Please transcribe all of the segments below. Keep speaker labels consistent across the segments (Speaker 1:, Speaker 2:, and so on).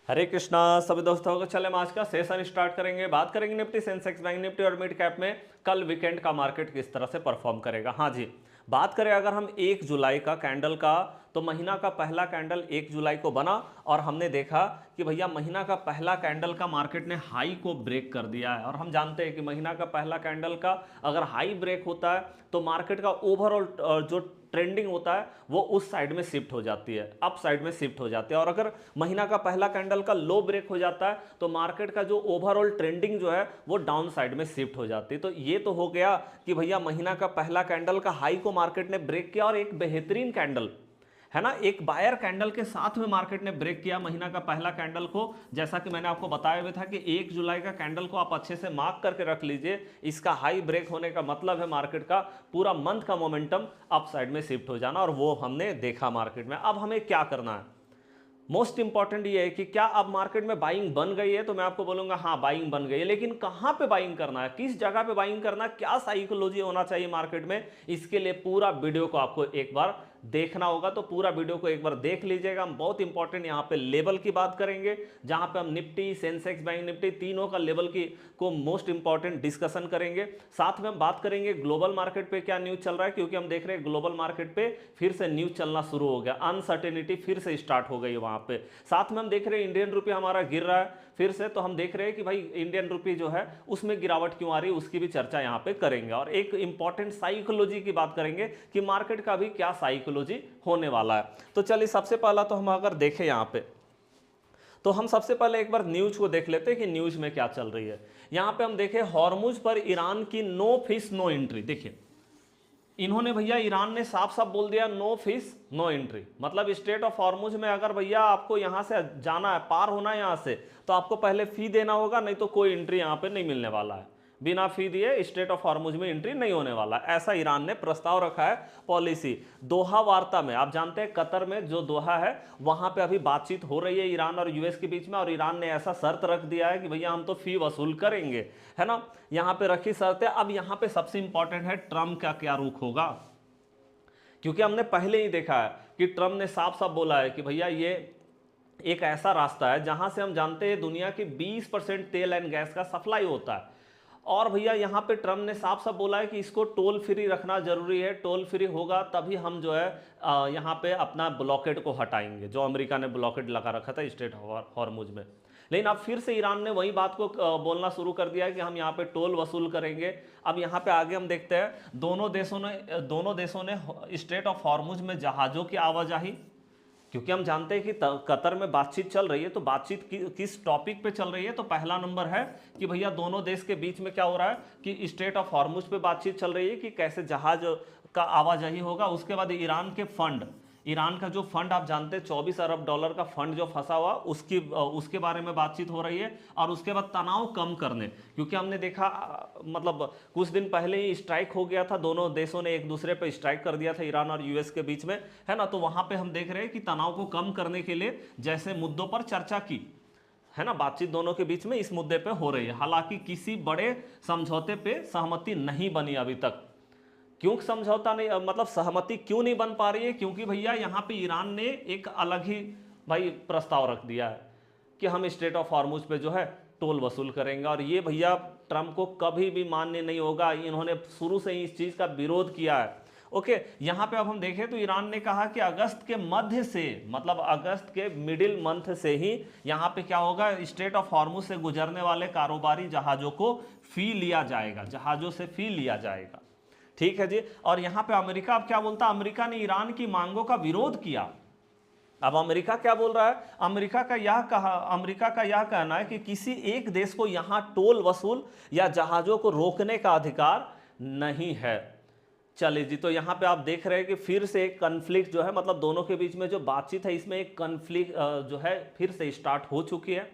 Speaker 1: हरे कृष्णा सभी दोस्तों को। चले हम आज का सेशन स्टार्ट करेंगे। बात करेंगे निफ्टी, सेंसेक्स, बैंक निफ्टी और मिड कैप में कल वीकेंड का मार्केट किस तरह से परफॉर्म करेगा। हाँ जी, बात करें अगर हम 1 जुलाई का कैंडल का, तो महीना का पहला कैंडल 1 जुलाई को बना और हमने देखा कि भैया महीना का पहला कैंडल का मार्केट ने हाई को ब्रेक कर दिया है। और हम जानते हैं कि महीना का पहला कैंडल का अगर हाई ब्रेक होता है तो मार्केट का ओवरऑल जो ट्रेंडिंग होता है वो उस साइड में शिफ्ट हो जाती है, अप साइड में शिफ्ट हो जाती है। और अगर महीना का पहला कैंडल का लो ब्रेक हो जाता है तो मार्केट का जो ओवरऑल ट्रेंडिंग जो है वो डाउन साइड में शिफ्ट हो जाती है। तो ये तो हो गया कि भैया महीना का पहला कैंडल का हाई को मार्केट ने ब्रेक किया और एक बेहतरीन कैंडल है ना, एक बायर कैंडल के साथ में मार्केट ने ब्रेक किया महीना का पहला कैंडल को। जैसा कि मैंने आपको बताया हुआ था कि 1 जुलाई का कैंडल को आप अच्छे से मार्क करके रख लीजिए। इसका हाई ब्रेक होने का मतलब है मार्केट का पूरा मंथ का मोमेंटम अप साइड में शिफ्ट हो जाना, और वो हमने देखा मार्केट में। अब हमें क्या करना है, मोस्ट इंपॉर्टेंट ये है कि क्या अब मार्केट में बाइंग बन गई है। तो मैं आपको बोलूंगा हाँ बाइंग बन गई है, लेकिन कहां पे बाइंग करना है, किस जगह पे बाइंग करना है, क्या साइकोलॉजी होना चाहिए मार्केट में, इसके लिए पूरा वीडियो को आपको एक बार देखना होगा। तो पूरा वीडियो को एक बार देख लीजिएगा। हम बहुत इंपॉर्टेंट यहां पे लेवल की बात करेंगे, जहां पे हम निफ्टी, सेंसेक्स, बैंक निफ्टी तीनों का लेवल की को मोस्ट इंपॉर्टेंट डिस्कशन करेंगे। साथ में हम बात करेंगे ग्लोबल मार्केट पे क्या न्यूज चल रहा है, क्योंकि हम देख रहे हैं ग्लोबल मार्केट पे फिर से न्यूज चलना शुरू हो गया, अनसर्टेनिटी फिर से स्टार्ट हो गई वहां पे। साथ में हम देख रहे हैं इंडियन रुपये हमारा गिर रहा है फिर से, तो हम देख रहे हैं कि भाई इंडियन रुपये जो है उसमें गिरावट क्यों आ रही है, उसकी भी चर्चा यहां पे करेंगे। और एक इंपॉर्टेंट साइकोलॉजी की बात करेंगे कि मार्केट का भी क्या साइकोलॉजी होने वाला है। तो चलिए सबसे पहला तो हम अगर देखें यहां पे, तो हम सबसे पहले एक बार न्यूज को देख लेते हैं कि न्यूज में क्या चल रही है। यहां पे हम देखें हॉर्मुज पर ईरान की नो फिश नो एंट्री। देखिए इन्होंने भैया, ईरान ने साफ साफ बोल दिया नो फिश नो एंट्री। मतलब स्टेट ऑफ हॉर्मुज में अगर भैया आपको यहां से जाना है, पार होना है यहां से, तो आपको पहले फी देना होगा, नहीं तो कोई एंट्री यहां पे नहीं मिलने वाला है। बिना फी दिए स्टेट ऑफ हॉर्मुज में एंट्री नहीं होने वाला, ऐसा ईरान ने प्रस्ताव रखा है पॉलिसी। दोहा वार्ता में आप जानते हैं कतर में जो दोहा है वहां पे अभी बातचीत हो रही है ईरान और यूएस के बीच में, और ईरान ने ऐसा शर्त रख दिया है कि भैया हम तो फी वसूल करेंगे, है ना। यहां पे रखी शर्त है। अब यहां पे सबसे इंपॉर्टेंट है ट्रम्प का क्या रुख होगा, क्योंकि हमने पहले ही देखा है कि ट्रम्प ने साफ साफ बोला है कि भैया ये एक ऐसा रास्ता है जहां से हम जानते हैं दुनिया के 20% तेल एंड गैस का सप्लाई होता है। और भैया यहाँ पे ट्रम्प ने साफ साफ बोला है कि इसको टोल फ्री रखना जरूरी है, टोल फ्री होगा तभी हम जो है यहाँ पे अपना ब्लॉकेड को हटाएंगे, जो अमेरिका ने ब्लॉकेड लगा रखा था स्ट्रेट हॉर्मुज में। लेकिन अब फिर से ईरान ने वही बात को बोलना शुरू कर दिया है कि हम यहाँ पे टोल वसूल करेंगे। अब यहाँ पे आगे हम देखते हैं दोनों देशों ने स्ट्रेट ऑफ हॉर्मुज में जहाज़ों की आवाजाही, क्योंकि हम जानते हैं कि कतर में बातचीत चल रही है, तो बातचीत किस टॉपिक पे चल रही है। तो पहला नंबर है कि भैया दोनों देश के बीच में क्या हो रहा है कि स्ट्रेट ऑफ हॉर्मुज पे बातचीत चल रही है कि कैसे जहाज का आवाजाही होगा। उसके बाद ईरान के फंड, ईरान का जो फंड आप जानते हैं $24 अरब का फंड जो फंसा हुआ, उसके बारे में बातचीत हो रही है। और उसके बाद तनाव कम करने, क्योंकि हमने देखा मतलब कुछ दिन पहले ही स्ट्राइक हो गया था, दोनों देशों ने एक दूसरे पर स्ट्राइक कर दिया था ईरान और यूएस के बीच में, है ना। तो वहां पे हम देख रहे हैं कि तनाव को कम करने के लिए जैसे मुद्दों पर चर्चा की, है ना, बातचीत दोनों के बीच में इस मुद्दे पे हो रही है। हालांकि किसी बड़े समझौते पे सहमति नहीं बनी अभी तक। क्यों समझौता नहीं, मतलब सहमति क्यों नहीं बन पा रही है, क्योंकि भैया यहाँ पे ईरान ने एक अलग ही भाई प्रस्ताव रख दिया है कि हम स्ट्रेट ऑफ हॉर्मुज पे जो है टोल वसूल करेंगे। और ये भैया ट्रम्प को कभी भी मान्य नहीं होगा, इन्होंने शुरू से ही इस चीज़ का विरोध किया है। ओके, यहाँ पे अब हम देखें तो ईरान ने कहा कि अगस्त के मध्य से, मतलब अगस्त के मिडिल मंथ से ही यहाँ पे क्या होगा, स्ट्रेट ऑफ हॉर्मुज से गुजरने वाले कारोबारी जहाज़ों को फी लिया जाएगा, जहाज़ों से फी लिया जाएगा। ठीक है जी। और यहां पे अमेरिका अब क्या बोलता है, अमेरिका ने ईरान की मांगों का विरोध किया। अब अमेरिका क्या बोल रहा है, अमेरिका का यह कहना है कि किसी एक देश को यहां टोल वसूल या जहाजों को रोकने का अधिकार नहीं है। चलिए जी, तो यहां पे आप देख रहे हैं कि फिर से एक कन्फ्लिक्ट जो है, मतलब दोनों के बीच में जो बातचीत है इसमें एक कन्फ्लिक्ट जो है फिर से स्टार्ट हो चुकी है।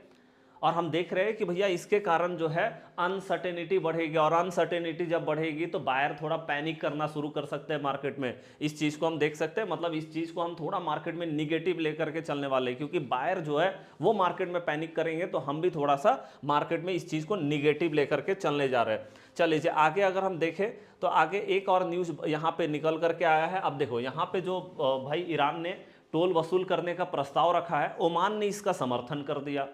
Speaker 1: और हम देख रहे हैं कि भैया इसके कारण जो है अनसर्टेनिटी बढ़ेगी, और अनसर्टेनिटी जब बढ़ेगी तो बायर थोड़ा पैनिक करना शुरू कर सकते हैं मार्केट में। इस चीज़ को हम देख सकते हैं, मतलब इस चीज़ को हम थोड़ा मार्केट में निगेटिव लेकर के चलने वाले हैं, क्योंकि बायर जो है वो मार्केट में पैनिक करेंगे तो हम भी थोड़ा सा मार्केट में इस चीज़ को निगेटिव लेकर के चलने जा रहे हैं। चलिए आगे अगर हम देखें तो आगे एक और न्यूज़ यहाँ पे निकल करके आया है। अब देखो यहाँ पे जो भाई ईरान ने टोल वसूल करने का प्रस्ताव रखा है। ओमान ने इसका समर्थन कर दिया।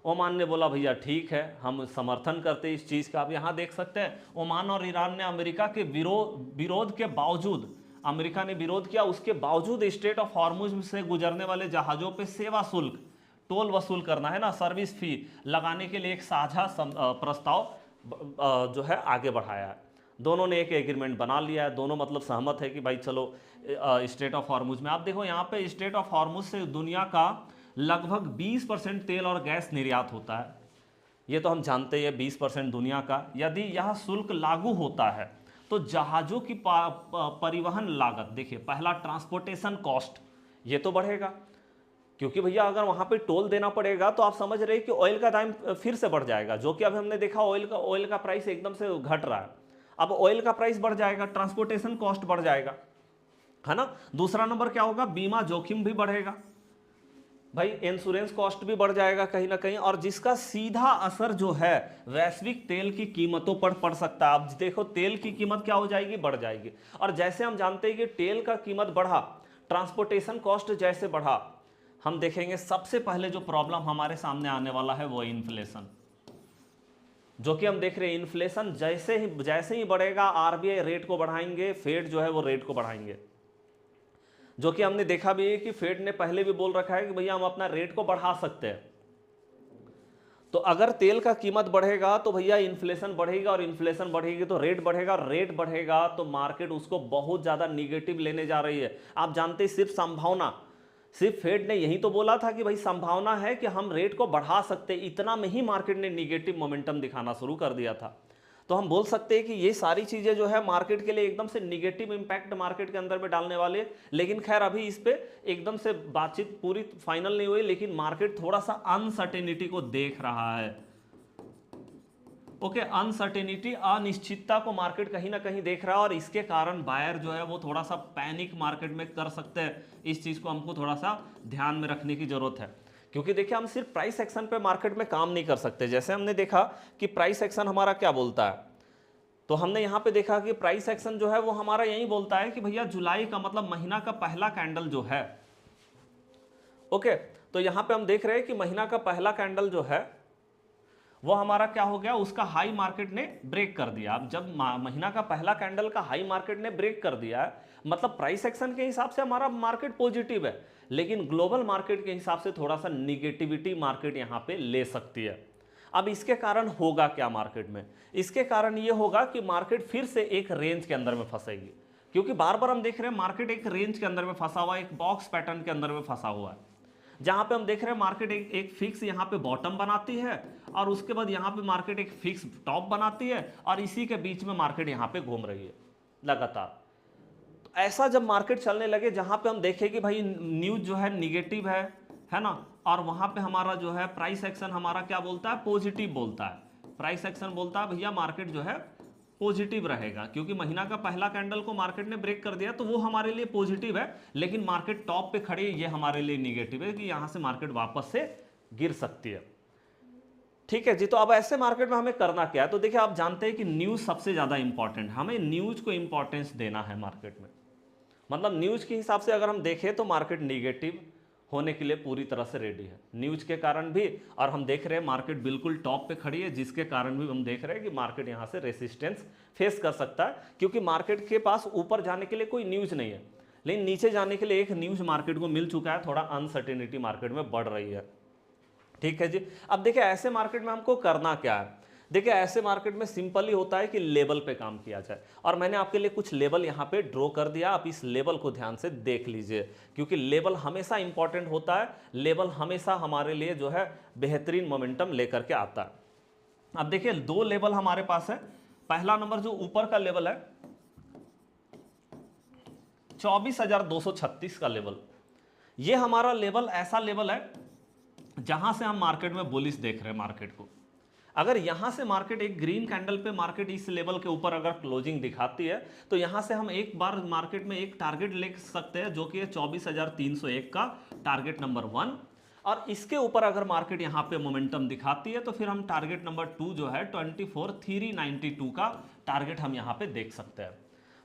Speaker 1: ओमान ने बोला भैया ठीक है, हम समर्थन करते हैं इस चीज़ का। आप यहाँ देख सकते हैं ओमान और ईरान ने अमेरिका के विरोध के बावजूद, अमेरिका ने विरोध किया, उसके बावजूद स्ट्रेट ऑफ हॉर्मुज से गुजरने वाले जहाज़ों पे सेवा शुल्क, टोल वसूल करना है ना, सर्विस फी लगाने के लिए एक साझा प्रस्ताव जो है आगे बढ़ाया है। दोनों ने एक एग्रीमेंट बना लिया है, दोनों मतलब सहमत है कि भाई चलो स्ट्रेट ऑफ हॉर्मुज में। आप देखो यहाँ पे स्ट्रेट ऑफ हॉर्मुज से दुनिया का लगभग 20% तेल और गैस निर्यात होता है। ये तो हम जानते हैं 20% दुनिया का। यदि यह शुल्क लागू होता है तो जहाज़ों की परिवहन लागत, देखिए पहला ट्रांसपोर्टेशन कॉस्ट, ये तो बढ़ेगा, क्योंकि भैया अगर वहाँ पे टोल देना पड़ेगा तो आप समझ रहे हैं कि ऑयल का दाम फिर से बढ़ जाएगा, जो कि अभी हमने देखा ऑयल का प्राइस एकदम से घट रहा है। अब ऑयल का प्राइस बढ़ जाएगा, ट्रांसपोर्टेशन कॉस्ट बढ़ जाएगा, है ना। दूसरा नंबर क्या होगा, बीमा जोखिम भी बढ़ेगा भाई, इंश्योरेंस कॉस्ट भी बढ़ जाएगा कहीं ना कहीं, और जिसका सीधा असर जो है वैश्विक तेल की कीमतों पर पड़ सकता है। अब देखो तेल की कीमत क्या हो जाएगी, बढ़ जाएगी। और जैसे हम जानते हैं कि तेल का कीमत बढ़ा, ट्रांसपोर्टेशन कॉस्ट जैसे बढ़ा, हम देखेंगे सबसे पहले जो प्रॉब्लम हमारे सामने आने वाला है वो इन्फ्लेशन, जो कि हम देख रहे हैं इन्फ्लेशन जैसे ही बढ़ेगा आरबीआई रेट को बढ़ाएंगे, फेड जो है वो रेट को बढ़ाएंगे, जो कि हमने देखा भी है कि फेड ने पहले भी बोल रखा है कि भैया हम अपना रेट को बढ़ा सकते हैं। तो अगर तेल का कीमत बढ़ेगा तो भैया इन्फ्लेशन बढ़ेगा, और इन्फ्लेशन बढ़ेगी तो रेट बढ़ेगा, रेट बढ़ेगा तो मार्केट उसको बहुत ज़्यादा निगेटिव लेने जा रही है। आप जानते हैं सिर्फ संभावना, सिर्फ फेड ने यही तो बोला था कि भाई संभावना है कि हम रेट को बढ़ा सकते, इतना में ही मार्केट ने निगेटिव मोमेंटम दिखाना शुरू कर दिया था। तो हम बोल सकते हैं कि ये सारी चीज़ें जो है मार्केट के लिए एकदम से निगेटिव इंपैक्ट मार्केट के अंदर में डालने वाले हैं। लेकिन खैर अभी इस पे एकदम से बातचीत पूरी फाइनल नहीं हुई, लेकिन मार्केट थोड़ा सा अनसर्टेनिटी को देख रहा है। ओके, अनसर्टेनिटी, अनिश्चितता को मार्केट कहीं ना कहीं देख रहा है, और इसके कारण बायर जो है वो थोड़ा सा पैनिक मार्केट में कर सकते हैं। इस चीज़ को हमको थोड़ा सा ध्यान में रखने की जरूरत है, क्योंकि देखिए हम सिर्फ प्राइस एक्शन पे मार्केट में काम नहीं कर सकते। जैसे हमने देखा कि प्राइस एक्शन हमारा क्या बोलता है, तो हमने यहाँ पे देखा कि प्राइस एक्शन जो है वो हमारा यही बोलता है कि भैया जुलाई का मतलब महीना का पहला कैंडल जो है, ओके, तो यहाँ पे हम देख रहे हैं कि महीना का पहला कैंडल जो है वो हमारा क्या हो गया, उसका हाई मार्केट ने ब्रेक कर दिया। अब जब महीना का पहला कैंडल का हाई मार्केट ने ब्रेक कर दिया है, मतलब प्राइस एक्शन के हिसाब से हमारा मार्केट पॉजिटिव है, लेकिन ग्लोबल मार्केट के हिसाब से थोड़ा सा निगेटिविटी मार्केट यहां पे ले सकती है। अब इसके कारण होगा क्या मार्केट में, इसके कारण ये होगा कि मार्केट फिर से एक रेंज के अंदर में फंसेगी, क्योंकि बार बार हम देख रहे हैं मार्केट एक रेंज के अंदर में फंसा हुआ है, एक बॉक्स पैटर्न के अंदर में फंसा हुआ है, जहां पे हम देख रहे हैं मार्केट एक फिक्स यहाँ पे बॉटम बनाती है, और उसके बाद यहाँ पे मार्केट एक फिक्स टॉप बनाती है, और इसी के बीच में मार्केट यहाँ पे घूम रही है लगातार। तो ऐसा जब मार्केट चलने लगे जहां पे हम देखें कि भाई न्यूज जो है निगेटिव है ना, और वहां पे हमारा जो है प्राइस एक्शन हमारा क्या बोलता है, पॉजिटिव बोलता है। प्राइस एक्शन बोलता है भैया मार्केट जो है पॉजिटिव रहेगा, क्योंकि महीना का पहला कैंडल को मार्केट ने ब्रेक कर दिया, तो वो हमारे लिए पॉजिटिव है, लेकिन मार्केट टॉप पे खड़ी ये हमारे लिए निगेटिव है कि यहां से मार्केट वापस से गिर सकती है। ठीक है जी, तो अब ऐसे मार्केट में हमें करना क्या है, तो देखिए आप जानते हैं कि न्यूज सबसे ज्यादा इंपॉर्टेंट है, हमें न्यूज को इंपॉर्टेंस देना है मार्केट में। मतलब न्यूज के हिसाब से अगर हम देखें तो मार्केट निगेटिव होने के लिए पूरी तरह से रेडी है न्यूज के कारण भी, और हम देख रहे हैं मार्केट बिल्कुल टॉप पे खड़ी है, जिसके कारण भी हम देख रहे हैं कि मार्केट यहां से रेसिस्टेंस फेस कर सकता है, क्योंकि मार्केट के पास ऊपर जाने के लिए कोई न्यूज नहीं है, लेकिन नीचे जाने के लिए एक न्यूज मार्केट को मिल चुका है, थोड़ा अनसर्टेनिटी मार्केट में बढ़ रही है। ठीक है जी, अब देखिए ऐसे मार्केट में हमको करना क्या है। देखिए ऐसे मार्केट में सिंपल ही होता है कि लेवल पे काम किया जाए, और मैंने आपके लिए कुछ लेवल यहाँ पे ड्रॉ कर दिया, आप इस लेवल को ध्यान से देख लीजिए, क्योंकि लेवल हमेशा इंपॉर्टेंट होता है, लेवल हमेशा हमारे लिए जो है बेहतरीन मोमेंटम लेकर के आता है। अब देखिए दो लेवल हमारे पास है। पहला नंबर जो ऊपर का लेवल है 24,236 का लेवल, ये हमारा लेवल ऐसा लेवल है जहां से हम मार्केट में बुलिश देख रहे हैं मार्केट को। अगर यहां से मार्केट एक ग्रीन कैंडल पे मार्केट इस लेवल के ऊपर अगर क्लोजिंग दिखाती है, तो यहां से हम एक बार मार्केट में एक टारगेट ले सकते हैं, जो कि है 24,301 का टारगेट नंबर 1, और इसके ऊपर अगर मार्केट यहां पे मोमेंटम दिखाती है तो फिर हम टारगेट नंबर 2 जो है 24,392 का टारगेट हम यहां पे देख सकते हैं।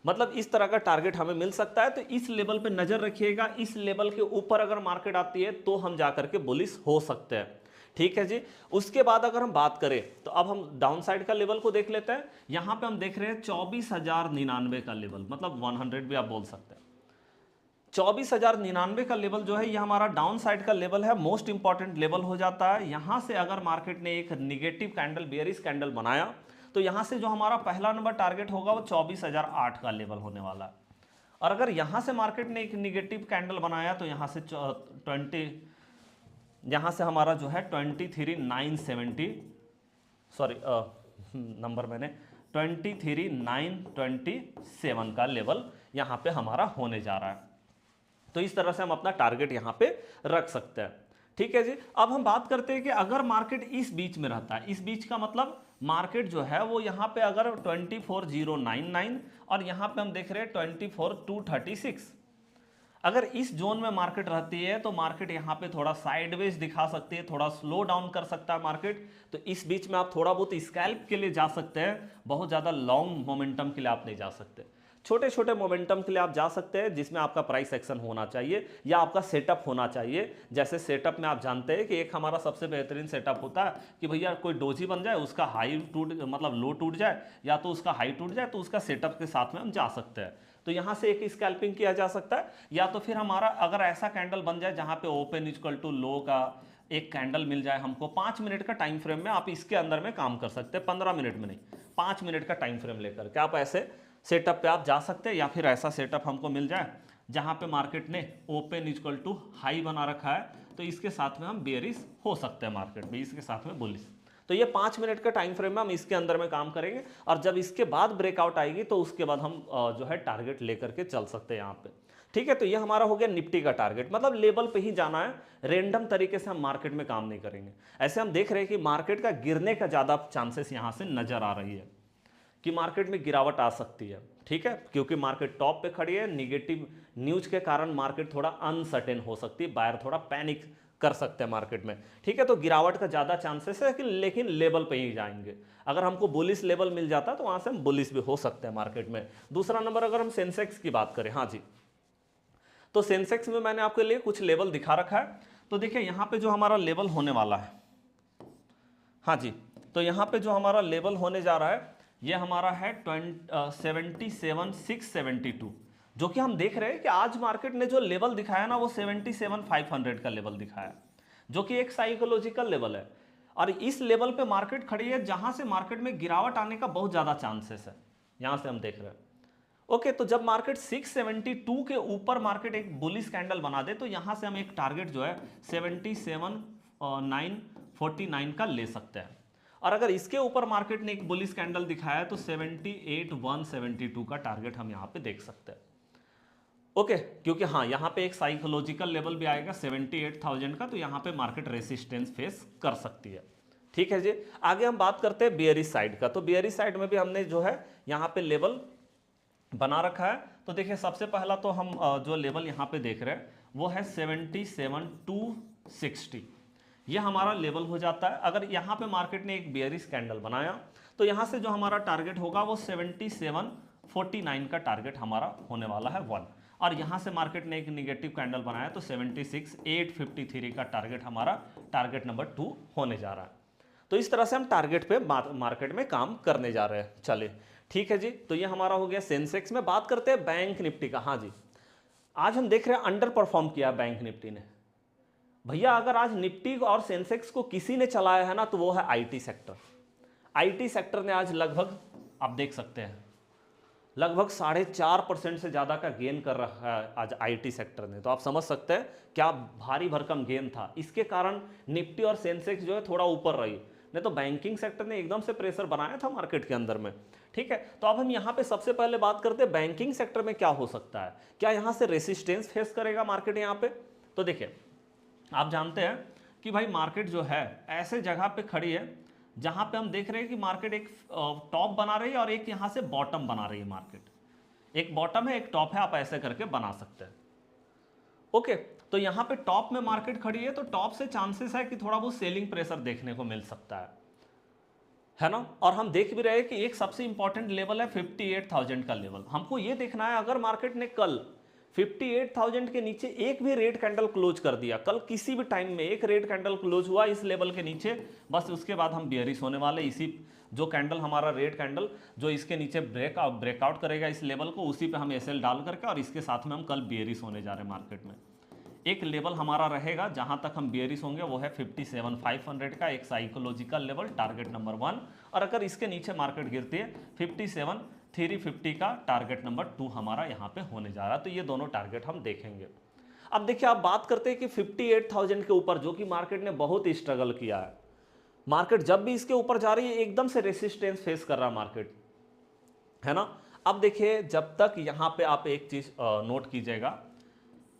Speaker 1: मतलब इस तरह का टारगेट हमें मिल सकता है। तो इस लेवल पे नजर रखिएगा, इस लेवल के ऊपर अगर मार्केट आती है तो हम जाकर के बुलिश हो सकते हैं। ठीक है जी। उसके बाद अगर हम बात करें तो अब हम डाउन साइड का लेवल को देख लेते हैं। यहां पे हम देख रहे हैं 24,099 का लेवल, मतलब 100 भी आप बोल सकते हैं। 24,099 का लेवल जो है ये हमारा डाउन साइड का लेवल है, मोस्ट इंपॉर्टेंट लेवल हो जाता है। यहां से अगर मार्केट ने एक निगेटिव कैंडल, बेयरिश कैंडल बनाया तो यहां से जो हमारा पहला नंबर टारगेट होगा वो 24,008 का लेवल होने वाला है। और अगर यहां से मार्केट ने एक निगेटिव कैंडल बनाया तो यहां से यहां से हमारा जो है 23,970, सॉरी नंबर मैंने 23,927 का लेवल यहां पे हमारा होने जा रहा है। तो इस तरह से हम अपना टारगेट यहां पे रख सकते हैं। ठीक है जी। अब हम बात करते हैं कि अगर मार्केट इस बीच में रहता है, इस बीच का मतलब मार्केट जो है वो यहां पे अगर 24,099 और यहां पे हम देख रहे हैं 24,236, अगर इस जोन में मार्केट रहती है तो मार्केट यहां पे थोड़ा साइडवेज दिखा सकती है, थोड़ा स्लो डाउन कर सकता है मार्केट। तो इस बीच में आप थोड़ा बहुत स्कैल्प के लिए जा सकते हैं, बहुत ज़्यादा लॉन्ग मोमेंटम के लिए आप नहीं जा सकते। छोटे छोटे मोमेंटम के लिए आप जा सकते हैं जिसमें आपका प्राइस एक्शन होना चाहिए या आपका सेटअप होना चाहिए। जैसे सेटअप में आप जानते हैं कि एक हमारा सबसे बेहतरीन सेटअप होता है कि भैया कोई डोजी बन जाए, उसका हाई टूट मतलब लो टूट जाए या तो उसका हाई टूट जाए, तो उसका सेटअप के साथ में हम जा सकते हैं। तो यहां से एक स्कैल्पिंग किया जा सकता है, या तो फिर हमारा अगर ऐसा कैंडल बन जाए जहां पे ओपन इक्वल टू लो का एक कैंडल मिल जाए हमको 5 मिनट का टाइम फ्रेम में, आप इसके अंदर में काम कर सकते हैं, 15 मिनट में नहीं, 5 मिनट का टाइम फ्रेम लेकर के आप ऐसे सेटअप पे आप जा सकते हैं। या फिर ऐसा सेटअप हमको मिल जाए जहां पे मार्केट ने ओपन इक्वल टू हाई बना रखा है, तो इसके साथ में हम बेयरिश हो सकते हैं मार्केट में, इसके साथ में बुलिश। तो ये 5 मिनट का टाइम फ्रेम में हम इसके अंदर में काम करेंगे, और जब इसके बाद ब्रेकआउट आएगी तो उसके बाद हम जो है टारगेट लेकर के चल सकते हैं यहाँ पे। ठीक है। तो ये हमारा हो गया निफ्टी का टारगेट, मतलब लेवल पे ही जाना है, रेंडम तरीके से हम मार्केट में काम नहीं करेंगे। ऐसे हम देख रहे हैं कि मार्केट का गिरने का ज़्यादा चांसेस यहाँ से नजर आ रही है कि मार्केट में गिरावट आ सकती है। ठीक है, क्योंकि मार्केट टॉप पे खड़ी है, निगेटिव न्यूज के कारण मार्केट थोड़ा अनसर्टेन हो सकती है, बायर थोड़ा पैनिक कर सकते हैं मार्केट में। ठीक है, तो गिरावट का ज़्यादा चांसेस है, लेकिन लेवल पे ही जाएंगे। अगर हमको बुलिश लेवल मिल जाता तो वहाँ से हम बुलिश भी हो सकते हैं मार्केट में। दूसरा नंबर अगर हम सेंसेक्स की बात करें, हाँ जी, तो सेंसेक्स में मैंने आपके लिए कुछ लेवल दिखा रखा है। तो देखिए यहाँ पे जो हमारा लेवल होने वाला है, हाँ जी, तो यहाँ पे जो हमारा लेवल होने जा रहा है ये हमारा है 77,672, जो कि हम देख रहे हैं कि आज मार्केट ने जो लेवल दिखाया ना वो 77,500 का लेवल दिखाया, जो कि एक साइकोलॉजिकल लेवल है। और इस लेवल पे मार्केट खड़ी है जहां से मार्केट में गिरावट आने का बहुत ज़्यादा चांसेस है, यहां से हम देख रहे हैं। ओके, तो जब मार्केट 672 के ऊपर मार्केट एक बुलिश कैंडल बना दे तो यहां से हम एक टारगेट जो है 77,949 का ले सकते हैं। और अगर इसके ऊपर मार्केट ने एक बुलिश कैंडल दिखाया तो 78,172 का टारगेट हम यहां पे देख सकते हैं। ओके, क्योंकि हाँ यहां पे एक साइकोलॉजिकल लेवल भी आएगा 78,000 का, तो यहां पे मार्केट रेसिस्टेंस फेस कर सकती है। ठीक है जी। आगे हम बात करते हैं बियरिश साइड का। तो बियरिश साइड में भी हमने जो है यहां पे लेवल बना रखा है। तो देखिए सबसे पहला तो हम जो लेवल यहाँ पे देख रहे हैं वो है 77,260, ये हमारा लेवल हो जाता है। अगर यहाँ पे मार्केट ने एक बेयरिश कैंडल बनाया तो यहाँ से जो हमारा टारगेट होगा वो 77,49 का टारगेट हमारा होने वाला है 1। और यहाँ से मार्केट ने एक निगेटिव कैंडल बनाया तो 76,853 का टारगेट हमारा टारगेट नंबर 2 होने जा रहा है। तो इस तरह से हम टारगेट पे मार्केट में काम करने जा रहे हैं। चलिए ठीक है जी। तो ये हमारा हो गया सेंसेक्स में। बात करते हैं बैंक निफ्टी का। हाँ जी, आज हम देख रहे हैं अंडर परफॉर्म किया बैंक निफ्टी ने। भैया अगर आज निफ्टी और सेंसेक्स को किसी ने चलाया है ना तो वो है आईटी सेक्टर। आईटी सेक्टर ने आज लगभग, आप देख सकते हैं, लगभग 4.5% से ज़्यादा का गेन कर रहा है आज आईटी सेक्टर ने। तो आप समझ सकते हैं क्या भारी भरकम गेन था। इसके कारण निफ्टी और सेंसेक्स जो है थोड़ा ऊपर रही, नहीं तो बैंकिंग सेक्टर ने एकदम से प्रेशर बनाया था मार्केट के अंदर में। ठीक है, तो अब हम यहाँ पे सबसे पहले बात करते हैं बैंकिंग सेक्टर में क्या हो सकता है, क्या यहाँ से रेसिस्टेंस फेस करेगा मार्केट यहाँ पे। तो देखिए आप जानते हैं कि भाई मार्केट जो है ऐसे जगह पे खड़ी है जहां पे हम देख रहे हैं कि मार्केट एक टॉप बना रही है और एक यहां से बॉटम बना रही है। मार्केट एक बॉटम है एक टॉप है, आप ऐसे करके बना सकते हैं। ओके, तो यहां पे टॉप में मार्केट खड़ी है तो टॉप से चांसेस है कि थोड़ा बहुत सेलिंग प्रेशर देखने को मिल सकता है ना। और हम देख भी रहे हैं कि एक सबसे इंपॉर्टेंट लेवल है 58,000 का लेवल। हमको ये देखना है अगर मार्केट ने कल 58,000 के नीचे एक भी रेड कैंडल क्लोज कर दिया, कल किसी भी टाइम में एक रेड कैंडल क्लोज हुआ इस लेवल के नीचे, बस उसके बाद हम बियरिश होने वाले। इसी जो कैंडल हमारा रेड कैंडल जो इसके नीचे ब्रेकआउट करेगा इस लेवल को, उसी पे हम एसएल डाल करके और इसके साथ में हम कल बियरिश होने जा रहे हैं मार्केट में। एक लेवल हमारा रहेगा जहां तक हम बियरिश होंगे वो है 57,500 का, एक साइकोलॉजिकल लेवल टारगेट नंबर 1। और अगर इसके नीचे मार्केट गिरती है 57,350 का टारगेट नंबर 2 हमारा यहाँ पे होने जा रहा है। तो ये दोनों टारगेट हम देखेंगे। अब देखिए आप बात करते हैं कि 58,000 के ऊपर जो कि मार्केट ने बहुत ही स्ट्रगल किया है, मार्केट जब भी इसके ऊपर जा रही है एकदम से रेसिस्टेंस फेस कर रहा है मार्केट, है ना। अब देखिए जब तक यहाँ पे आप एक चीज नोट कीजिएगा,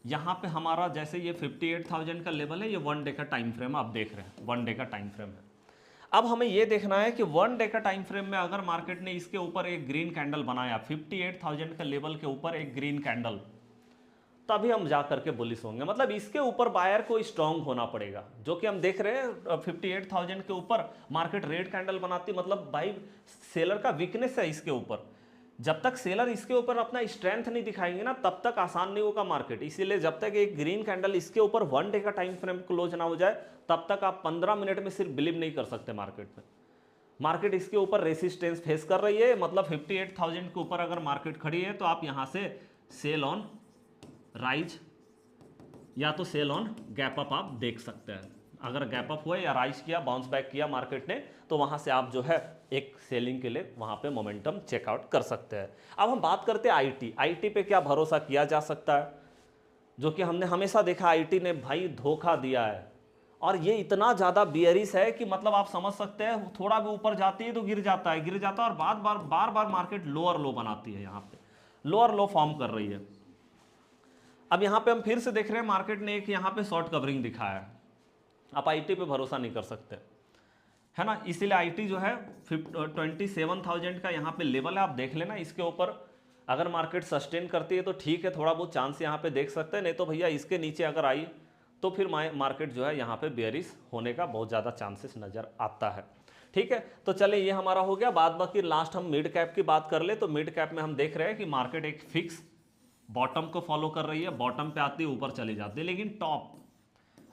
Speaker 1: यहाँ पे हमारा जैसे ये 58,000 का लेवल है, ये 1 डे का टाइम फ्रेम आप देख रहे हैं, 1 डे का टाइम फ्रेम है। अब हमें ये देखना है कि 1 डे का टाइम फ्रेम में अगर मार्केट ने इसके ऊपर एक ग्रीन कैंडल बनाया 58,000 का लेवल के ऊपर एक ग्रीन कैंडल, तभी हम जा करके बुलिश होंगे। मतलब इसके ऊपर बायर को स्ट्रांग होना पड़ेगा, जो कि हम देख रहे हैं 58,000 के ऊपर मार्केट रेड कैंडल बनाती, मतलब भाई सेलर का वीकनेस है इसके ऊपर। जब तक सेलर इसके ऊपर अपना स्ट्रेंथ नहीं दिखाएंगे ना तब तक आसान नहीं होगा मार्केट। इसीलिए जब तक एक ग्रीन कैंडल इसके ऊपर 1 डे का टाइम फ्रेम क्लोज ना हो जाए तब तक आप 15 मिनट में सिर्फ बिलीव नहीं कर सकते मार्केट में। मार्केट इसके ऊपर रेसिस्टेंस फेस कर रही है, मतलब 58,000 के ऊपर अगर मार्केट खड़ी है तो आप यहां से सेल ऑन राइज या तो सेल ऑन गैप अप आप देख सकते हैं। अगर गैप अप हुआ या राइज किया, बाउंस बैक किया मार्केट ने, तो वहां से आप जो है एक सेलिंग के लिए वहां पे मोमेंटम चेकआउट कर सकते हैं। अब हम बात करते हैं आईटी पे क्या भरोसा किया जा सकता है, जो कि हमने हमेशा देखा आईटी ने भाई धोखा दिया है। और ये इतना ज़्यादा बियरिश है कि मतलब आप समझ सकते हैं थोड़ा भी ऊपर जाती है तो गिर जाता है और बार बार मार्केट लोअर लो बनाती है, यहाँ पे लोअर लो फॉर्म कर रही है। अब यहाँ पे हम फिर से देख रहे हैं मार्केट ने एक यहाँ पे शॉर्ट कवरिंग दिखाया है। आप आईटी पे भरोसा नहीं कर सकते, है ना। इसीलिए आईटी जो है 27,000 का यहाँ पे लेवल है, आप देख लेना। इसके ऊपर अगर मार्केट सस्टेन करती है तो ठीक है, थोड़ा बहुत चांस यहाँ पे देख सकते हैं, नहीं तो भैया इसके नीचे अगर आई तो फिर मार्केट जो है यहाँ पे बेयरिश होने का बहुत ज़्यादा चांसेस नज़र आता है। ठीक है, तो चले ये हमारा हो गया। बाद बाकी लास्ट हम मिड कैप की बात कर ले तो मिड कैप में हम देख रहे हैं कि मार्केट एक फिक्स बॉटम को फॉलो कर रही है, बॉटम पे आती है ऊपर चली जाती है, लेकिन टॉप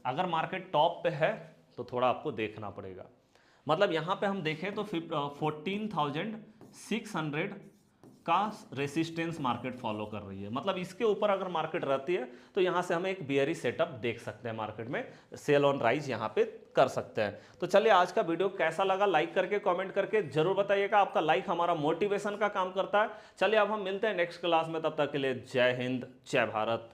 Speaker 1: अगर मार्केट टॉप पे है तो थोड़ा आपको देखना पड़ेगा। मतलब यहाँ पे हम देखें तो 14,600 का रेसिस्टेंस मार्केट फॉलो कर रही है। मतलब इसके ऊपर अगर मार्केट रहती है तो यहाँ से हम एक बियरिश सेटअप देख सकते हैं, मार्केट में सेल ऑन राइज यहाँ पे कर सकते हैं। तो चलिए आज का वीडियो कैसा लगा लाइक करके कमेंट करके जरूर बताइएगा। आपका लाइक हमारा मोटिवेशन का काम करता है। चलिए अब हम मिलते हैं नेक्स्ट क्लास में, तब तक के लिए जय हिंद जय भारत।